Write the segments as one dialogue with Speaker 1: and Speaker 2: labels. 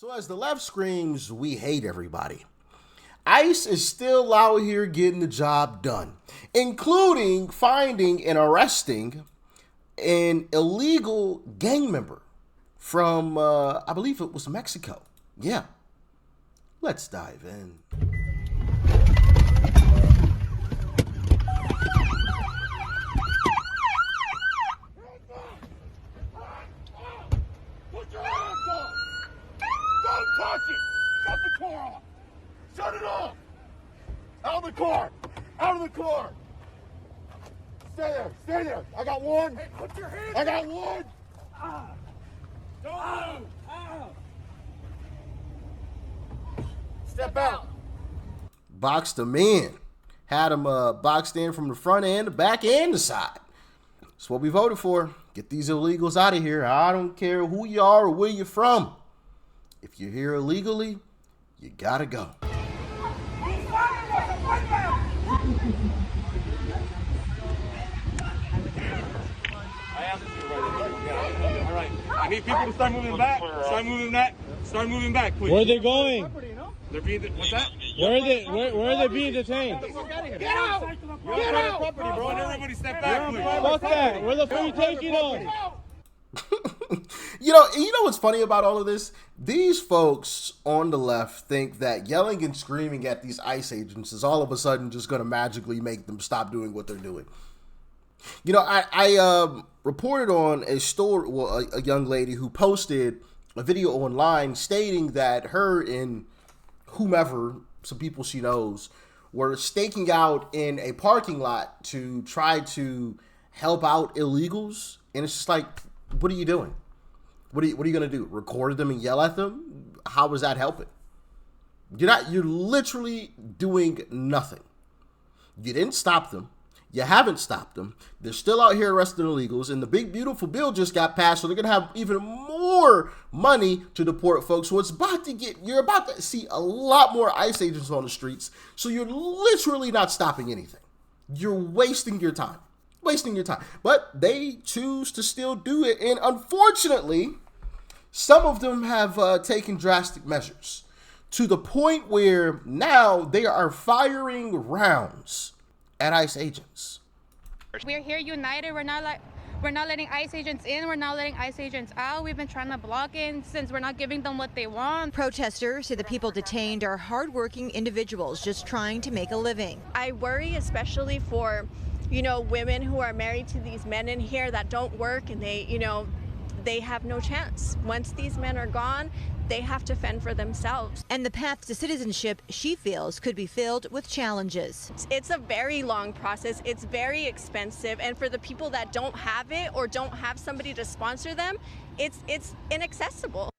Speaker 1: So as the left screams, we hate everybody, ICE is still out here getting the job done, including finding and arresting an illegal gang member from, I believe it was Mexico. Yeah. Let's dive in.
Speaker 2: Put your hands up! Don't touch it! Shut the car off! Shut it off! Out of the car! Out of the car! Stay there! Stay there! I got one! Hey, put your hands I got one! Don't move! Step out!
Speaker 1: Boxed him in. Had him boxed in from the front end, the back, and the side. That's what we voted for. Get these illegals out of here. I don't care who you are or where you're from. If you're here illegally, you gotta go.
Speaker 3: All right. I need people to start moving back. Start moving back. Start moving back, please.
Speaker 4: Where are they going?
Speaker 3: They're being. What's that?
Speaker 4: Where are they being detained?
Speaker 3: Get out! Get out! Property, bro. And everybody step back, please.
Speaker 4: Fuck that. Where the fuck are you taking them?
Speaker 1: You know what's funny about all of this? These folks on the left think that yelling and screaming at these ICE agents is all of a sudden just going to magically make them stop doing what they're doing. You know, I reported on a story, well, a young lady who posted a video online stating that her and whomever, some people she knows, were staking out in a parking lot to try to help out illegals. And it's just like, what are you doing? What are you going to do? Record them and yell at them? How is that helping? You're literally doing nothing. You didn't stop them. You haven't stopped them. They're still out here arresting illegals, and the big, beautiful bill just got passed, so they're going to have even more money to deport folks. So you're about to see a lot more ICE agents on the streets, so you're literally not stopping anything. You're wasting your time. But they choose to still do it, and unfortunately, some of them have taken drastic measures to the point where now they are firing rounds at ICE agents.
Speaker 5: We're here united. We're not letting ICE agents in. We're not letting ICE agents out. We've been trying to block in since we're not giving them what they want.
Speaker 6: Protesters say the people detained are hardworking individuals just trying to make a living.
Speaker 7: I worry especially for, women who are married to these men in here that don't work, and they have no chance. Once these men are gone, they have to fend for themselves.
Speaker 6: And the path to citizenship, she feels, could be filled with challenges.
Speaker 7: It's a very long process. It's very expensive. And for the people that don't have it or don't have somebody to sponsor them, it's inaccessible.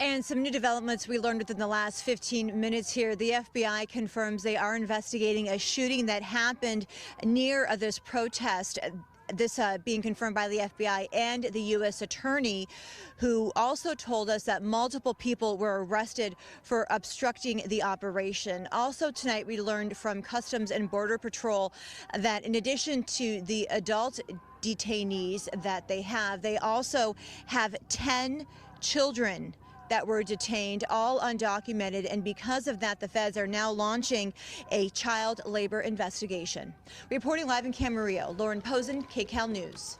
Speaker 6: And some new developments we learned within the last 15 minutes here. The FBI confirms they are investigating a shooting that happened near this protest. This being confirmed by the FBI and the U.S. Attorney, who also told us that multiple people were arrested for obstructing the operation. Also tonight, we learned from Customs and Border Patrol that in addition to the adult detainees that they also have 10 children that were detained, all undocumented, and because of that, the feds are now launching a child labor investigation. Reporting live in Camarillo, Lauren Posen, KCAL News.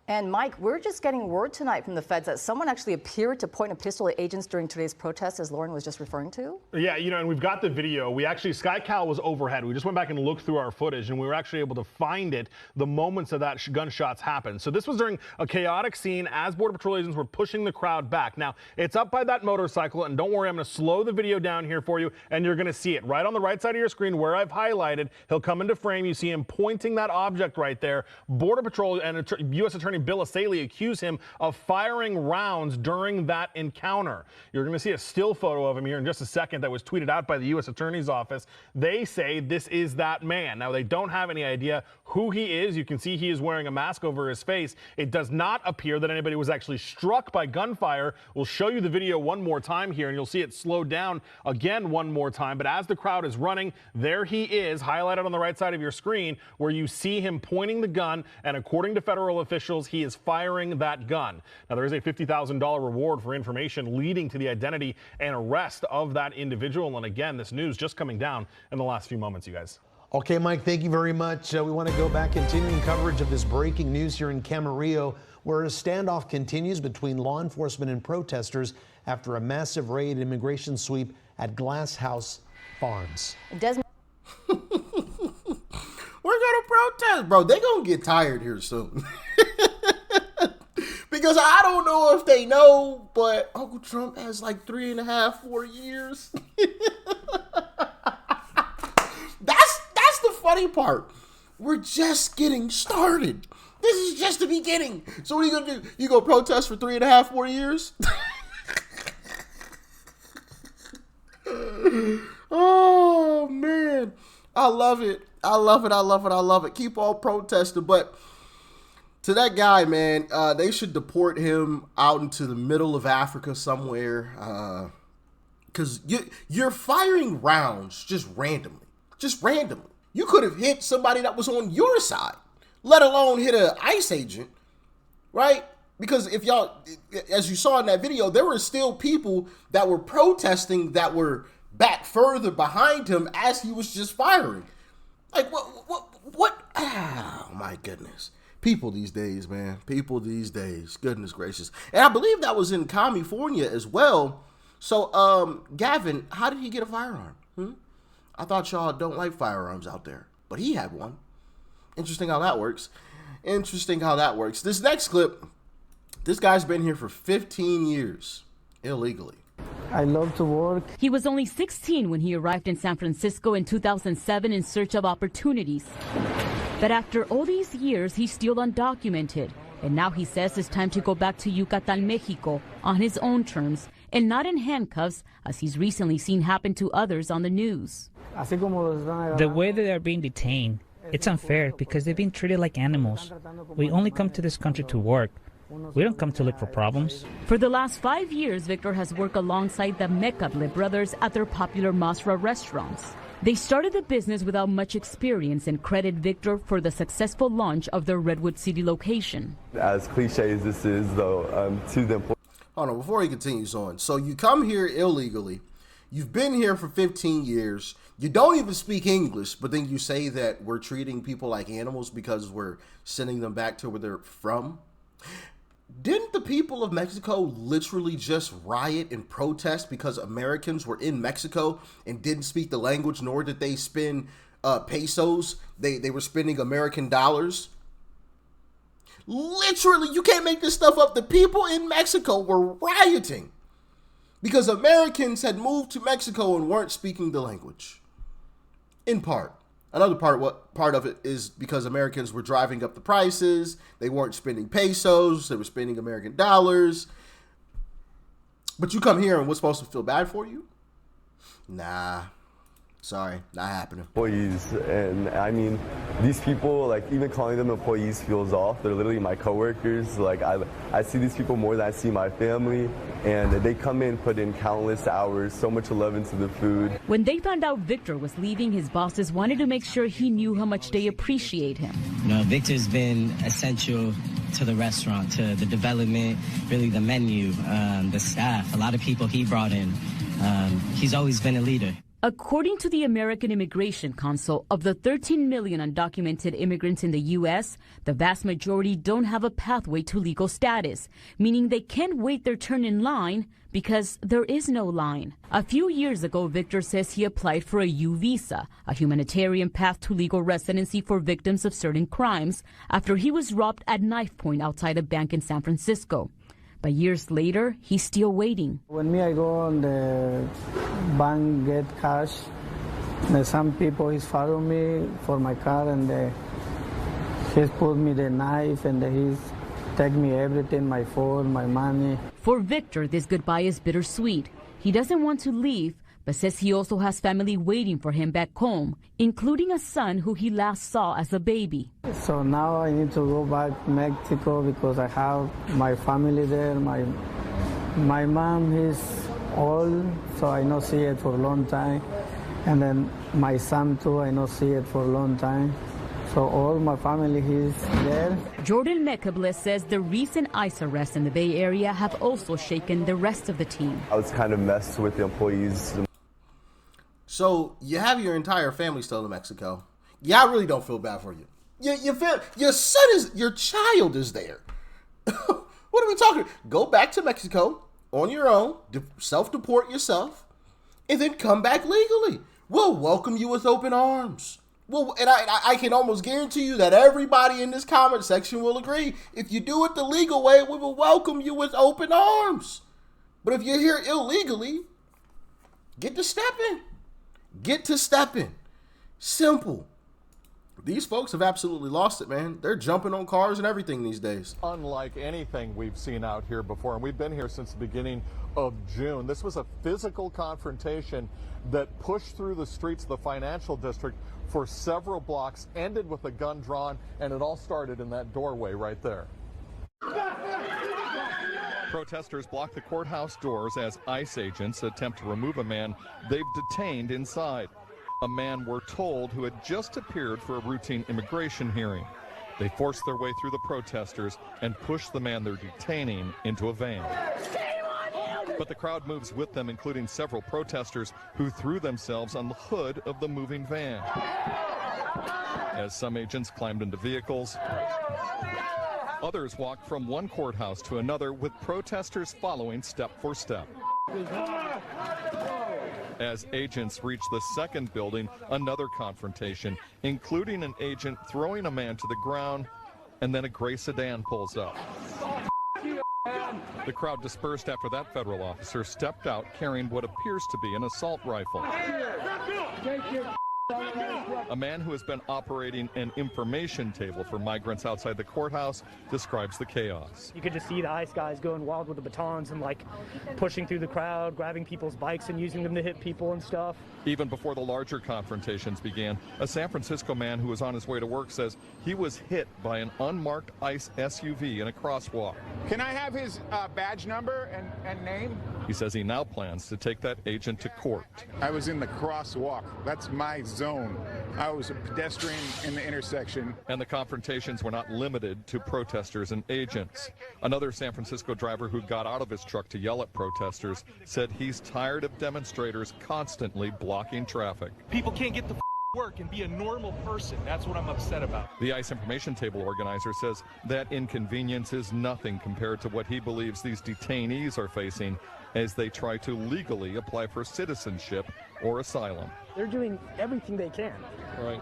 Speaker 8: And Mike, we're just getting word tonight from the feds that someone actually appeared to point a pistol at agents during today's protest, as Lauren was just referring to.
Speaker 9: Yeah, and we've got the video. SkyCal was overhead. We just went back and looked through our footage, and we were actually able to find it the moments of that gunshots happened. So this was during a chaotic scene as Border Patrol agents were pushing the crowd back. Now, it's up by that motorcycle, and don't worry, I'm going to slow the video down here for you, and you're going to see it right on the right side of your screen where I've highlighted. He'll come into frame. You see him pointing that object right there. Border Patrol and U.S. Attorney Bill Asaley accuse him of firing rounds during that encounter. You're going to see a still photo of him here in just a second that was tweeted out by the U.S. Attorney's Office. They say this is that man. Now, they don't have any idea who he is. You can see he is wearing a mask over his face. It does not appear that anybody was actually struck by gunfire. We'll show you the video one more time here, and you'll see it slowed down again one more time. But as the crowd is running, there he is, highlighted on the right side of your screen, where you see him pointing the gun, and according to federal officials, reveals he is firing that gun. Now, there is a $50,000 reward for information leading to the identity and arrest of that individual. And again, this news just coming down in the last few moments, you guys.
Speaker 10: Okay, Mike, thank you very much. We want to go back, continuing coverage of this breaking news here in Camarillo, where a standoff continues between law enforcement and protesters after a massive raid immigration sweep at Glass House Farms.
Speaker 8: Desmond.
Speaker 1: We're gonna protest, bro. They gonna get tired here soon. Because I don't know if they know, but Uncle Trump has like 3.5, 4 years. That's the funny part. We're just getting started. This is just the beginning. So what are you gonna do? You gonna protest for 3.5, 4 years? Oh man, I love it. I love it. I love it. I love it. Keep on protesting. But to that guy, man, they should deport him out into the middle of Africa somewhere. Because you're firing rounds just randomly. Just randomly. You could have hit somebody that was on your side, let alone hit an ICE agent, right? Because if y'all, as you saw in that video, there were still people that were protesting that were back further behind him as he was just firing. Like, what? Oh, my goodness. People these days, man. People these days. Goodness gracious. And I believe that was in California as well. So, Gavin, how did he get a firearm? I thought y'all don't like firearms out there, but he had one. Interesting how that works. Interesting how that works. This next clip, this guy's been here for 15 years illegally.
Speaker 11: I love to work.
Speaker 12: He was only 16 when he arrived in San Francisco in 2007 in search of opportunities. But after all these years, he's still undocumented. And now he says it's time to go back to Yucatan, Mexico on his own terms and not in handcuffs, as he's recently seen happen to others on the news.
Speaker 13: The way that they are being detained, it's unfair because they've been treated like animals. We only come to this country to work. We don't come to look for problems.
Speaker 12: For the last 5 years, Victor has worked alongside the Mecable brothers at their popular Masra restaurants. They started the business without much experience and credit Victor for the successful launch of their Redwood City location.
Speaker 14: As cliche as this is, though, to the employees.
Speaker 1: Hold on, before he continues on. So you come here illegally. You've been here for 15 years. You don't even speak English, but then you say that we're treating people like animals because we're sending them back to where they're from. Didn't the people of Mexico literally just riot and protest because Americans were in Mexico and didn't speak the language, nor did they spend pesos? They were spending American dollars. Literally, you can't make this stuff up. The people in Mexico were rioting because Americans had moved to Mexico and weren't speaking the language. In part. Another part of it is because Americans were driving up the prices. They weren't spending pesos. They were spending American dollars. But you come here and we're supposed to feel bad for you? Nah. Sorry, not happening.
Speaker 14: Employees, and I mean, these people, like, even calling them employees feels off. They're literally my coworkers. Like, I see these people more than I see my family, and they come in, put in countless hours, so much love into the food.
Speaker 12: When they found out Victor was leaving, his bosses wanted to make sure he knew how much they appreciate him.
Speaker 15: You know, Victor's been essential to the restaurant, to the development, really the menu, the staff, a lot of people he brought in. He's always been a leader.
Speaker 12: According to the American Immigration Council, of the 13 million undocumented immigrants in the U.S., the vast majority don't have a pathway to legal status, meaning they can't wait their turn in line because there is no line. A few years ago, Victor says he applied for a U visa, a humanitarian path to legal residency for victims of certain crimes, after he was robbed at knife point outside a bank in San Francisco. But years later, he's still waiting.
Speaker 11: When I go on the bank get cash, some people is follow me for my car and he's put me the knife and he's take me everything, my phone, my money.
Speaker 12: For Victor, this goodbye is bittersweet. He doesn't want to leave, but says he also has family waiting for him back home, including a son who he last saw as a baby.
Speaker 11: So now I need to go back to Mexico because I have my family there. My mom is old, so I not see it for a long time. And then my son too, I not see it for a long time. So all my family is there.
Speaker 12: Jordan Mecabliss says the recent ICE arrests in the Bay Area have also shaken the rest of the team.
Speaker 14: I was kind of messed with the employees.
Speaker 1: So you have your entire family still in Mexico. Yeah, I really don't feel bad for you. Your child is there. What are we talking? Go back to Mexico on your own, self-deport yourself, and then come back legally. We'll welcome you with open arms. Well, and I can almost guarantee you that everybody in this comment section will agree. If you do it the legal way, we will welcome you with open arms. But if you're here illegally, get to stepping. Get to stepping. Simple. These folks have absolutely lost it, man. They're jumping on cars and everything these days.
Speaker 16: Unlike anything we've seen out here before, and we've been here since the beginning of June. This was a physical confrontation that pushed through the streets of the financial district for several blocks, ended with a gun drawn, and it all started in that doorway right there. Protesters block the courthouse doors as ICE agents attempt to remove a man they've detained inside. A man, we're told, who had just appeared for a routine immigration hearing. They forced their way through the protesters and pushed the man they're detaining into a van. But the crowd moves with them, including several protesters who threw themselves on the hood of the moving van. As some agents climbed into vehicles, others walked from one courthouse to another, with protesters following step for step. As agents reach the second building, another confrontation, including an agent throwing a man to the ground, and then a gray sedan pulls up. The crowd dispersed after that federal officer stepped out carrying what appears to be an assault rifle. A man who has been operating an information table for migrants outside the courthouse describes the chaos.
Speaker 17: You could just see the ICE guys going wild with the batons and like pushing through the crowd, grabbing people's bikes and using them to hit people and stuff.
Speaker 16: Even before the larger confrontations began, a San Francisco man who was on his way to work says he was hit by an unmarked ICE SUV in a crosswalk.
Speaker 18: Can I have his badge number and name?
Speaker 16: He says he now plans to take that agent to court.
Speaker 18: I was in the crosswalk. That's my zone. I was a pedestrian in the intersection.
Speaker 16: And the confrontations were not limited to protesters and agents. Another San Francisco driver who got out of his truck to yell at protesters said he's tired of demonstrators constantly blocking traffic.
Speaker 19: People can't get the work and be a normal person. That's what I'm upset about.
Speaker 16: The ICE information table organizer says that inconvenience is nothing compared to what he believes these detainees are facing as they try to legally apply for citizenship or asylum.
Speaker 17: They're doing everything they can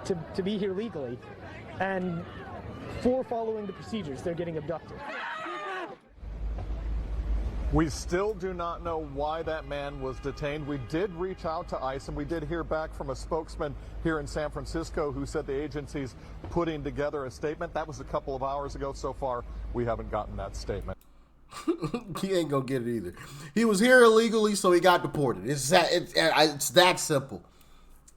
Speaker 17: to be here legally, and for following the procedures, they're getting abducted.
Speaker 16: We still do not know why that man was detained. We did reach out to ICE, and we did hear back from a spokesman here in San Francisco who said the agency's putting together a statement. That was a couple of hours ago. So far, we haven't gotten that statement.
Speaker 1: He ain't gonna get it either. He was here illegally, so he got deported. It's that simple.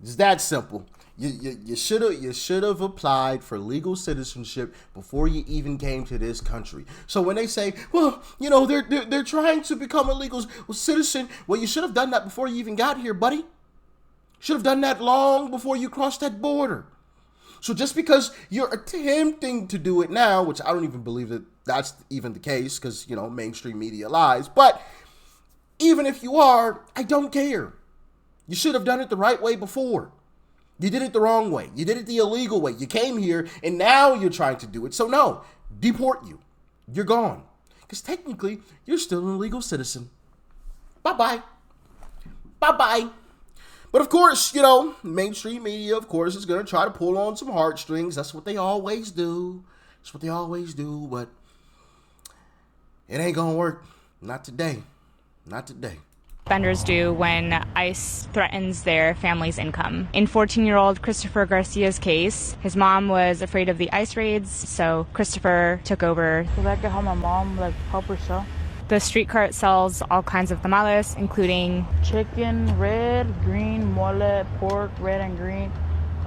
Speaker 1: It's that simple. You should have applied for legal citizenship before you even came to this country. So when they say, well, you know, they're trying to become a legal citizen, well, you should have done that before you even got here, buddy. Should have done that long before you crossed that border. So just because you're attempting to do it now, which I don't even believe that that's even the case, because, you know, mainstream media lies. But even if you are, I don't care. You should have done it the right way before. You did it the wrong way. You did it the illegal way. You came here and now you're trying to do it. So no, deport you. You're gone. Because technically, you're still an illegal citizen. Bye-bye. Bye-bye. But of course, you know, mainstream media, of course, is going to try to pull on some heartstrings. That's what they always do. That's what they always do. But it ain't going to work. Not today. Not today.
Speaker 20: Offenders do when ICE threatens their family's income. In 14-year-old Christopher Garcia's case, his mom was afraid of the ICE raids, so Christopher took over.
Speaker 21: So that could help my mom, help her sell.
Speaker 20: The street cart sells all kinds of tamales, including
Speaker 21: chicken, red, green, mole, pork, red and green,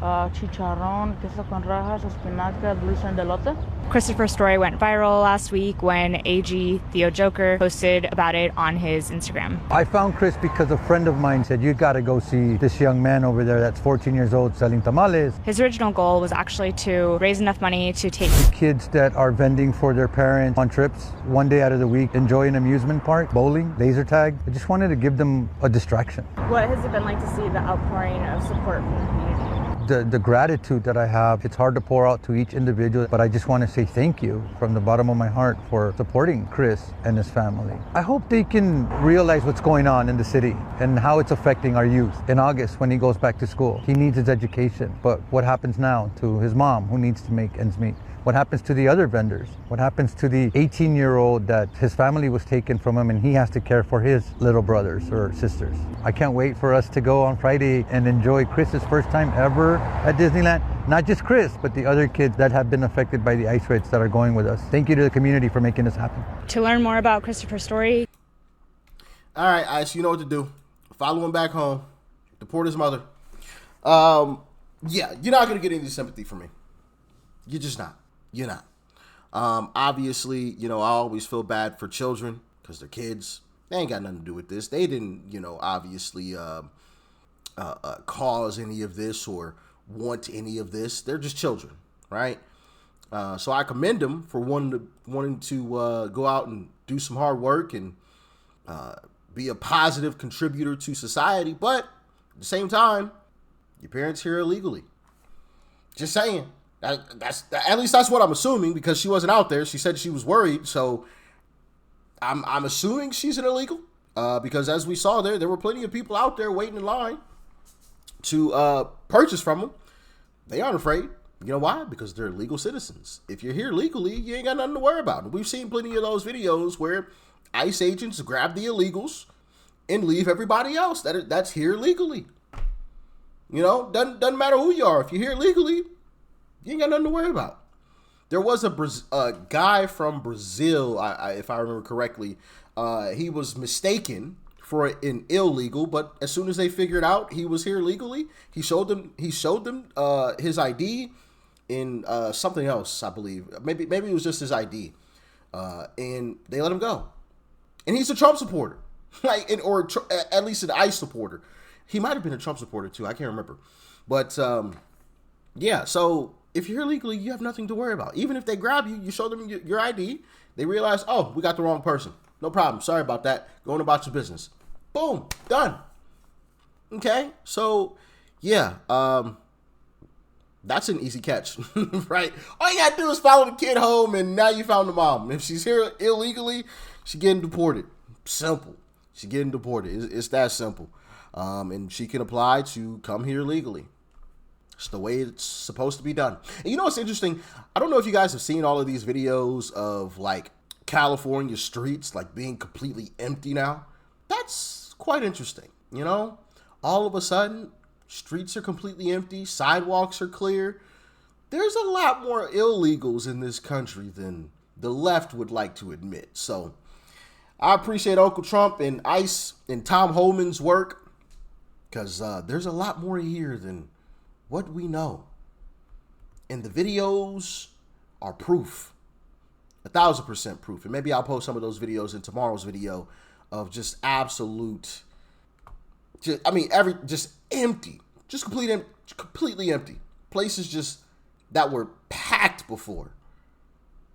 Speaker 21: chicharrón, queso con rajas, espinaca, dulce de elote.
Speaker 20: Christopher's story went viral last week when AG Theo Joker posted about it on his Instagram.
Speaker 2: I found Chris because a friend of mine said, you got to go see this young man over there that's 14 years old selling tamales.
Speaker 20: His original goal was actually to raise enough money to take
Speaker 2: Kids that are vending for their parents on trips one day out of the week, enjoy an amusement park, bowling, laser tag. I just wanted to give them a distraction.
Speaker 20: What has it been like to see the outpouring of support from the community?
Speaker 2: The gratitude that I have, it's hard to pour out to each individual, but I just want to say thank you from the bottom of my heart for supporting Chris and his family. I hope they can realize what's going on in the city and how it's affecting our youth. In August, when he goes back to school, he needs his education, but what happens now to his mom who needs to make ends meet? What happens to the other vendors? What happens to the 18-year-old that his family was taken from him and he has to care for his little brothers or sisters? I can't wait for us to go on Friday and enjoy Chris's first time ever at Disneyland. Not just Chris, but the other kids that have been affected by the ice raids that are going with us. Thank you to the community for making this happen.
Speaker 20: To learn more about Christopher's story.
Speaker 1: All right, Ice, you know what to do. Follow him back home. Deport his mother. Yeah, you're not going to get any sympathy from me. You're just not. You're not. Obviously, you know, I always feel bad for children because they're kids. They ain't got nothing to do with this. They didn't, you know, obviously cause any of this or want any of this. They're just children, right? So I commend them for wanting to go out and do some hard work and be a positive contributor to society. But at the same time, your parents here illegally. Just saying. That's at least that's what I'm assuming because she wasn't out there. She said she was worried, so I'm assuming she's an illegal. Because as we saw there were plenty of people out there waiting in line to purchase from them. They aren't afraid. You know why? Because they're legal citizens. If you're here legally, you ain't got nothing to worry about. And we've seen plenty of those videos where ICE agents grab the illegals and leave everybody else that's here legally. You know, doesn't matter who you are. If you're here legally, you ain't got nothing to worry about. There was a guy from Brazil, if I remember correctly. He was mistaken for an illegal, but as soon as they figured out he was here legally, he showed them his ID in something else, I believe. Maybe it was just his ID, and they let him go. And he's a Trump supporter, or at least an ICE supporter. He might have been a Trump supporter too. I can't remember, but yeah. So if you're here legally, you have nothing to worry about. Even if they grab you, you show them your ID. They realize, oh, we got the wrong person. No problem. Sorry about that. Going about your business. Boom. Done. Okay. So, yeah. That's an easy catch, right? All you got to do is follow the kid home, and now you found the mom. If she's here illegally, she's getting deported. Simple. She's getting deported. It's that simple. And she can apply to come here legally. It's the way it's supposed to be done. And you know what's interesting? I don't know if you guys have seen all of these videos of like California streets like being completely empty now. That's quite interesting. You know, all of a sudden streets are completely empty. Sidewalks are clear. There's a lot more illegals in this country than the left would like to admit. So I appreciate Uncle Trump and ICE and Tom Homan's work because there's a lot more here than what we know. And the videos are proof. 1,000% proof. And maybe I'll post some of those videos in tomorrow's video of just absolute, just empty. Just completely empty. Places just that were packed before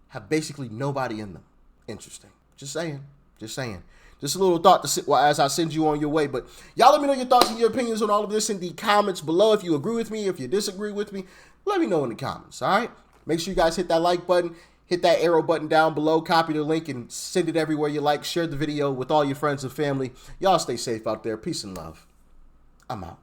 Speaker 1: have basically nobody in them. Interesting. Just saying. Just a little thought to sit as I send you on your way. But y'all let me know your thoughts and your opinions on all of this in the comments below. If you agree with me, if you disagree with me, let me know in the comments, all right? Make sure you guys hit that like button, hit that arrow button down below, copy the link, and send it everywhere you like. Share the video with all your friends and family. Y'all stay safe out there. Peace and love. I'm out.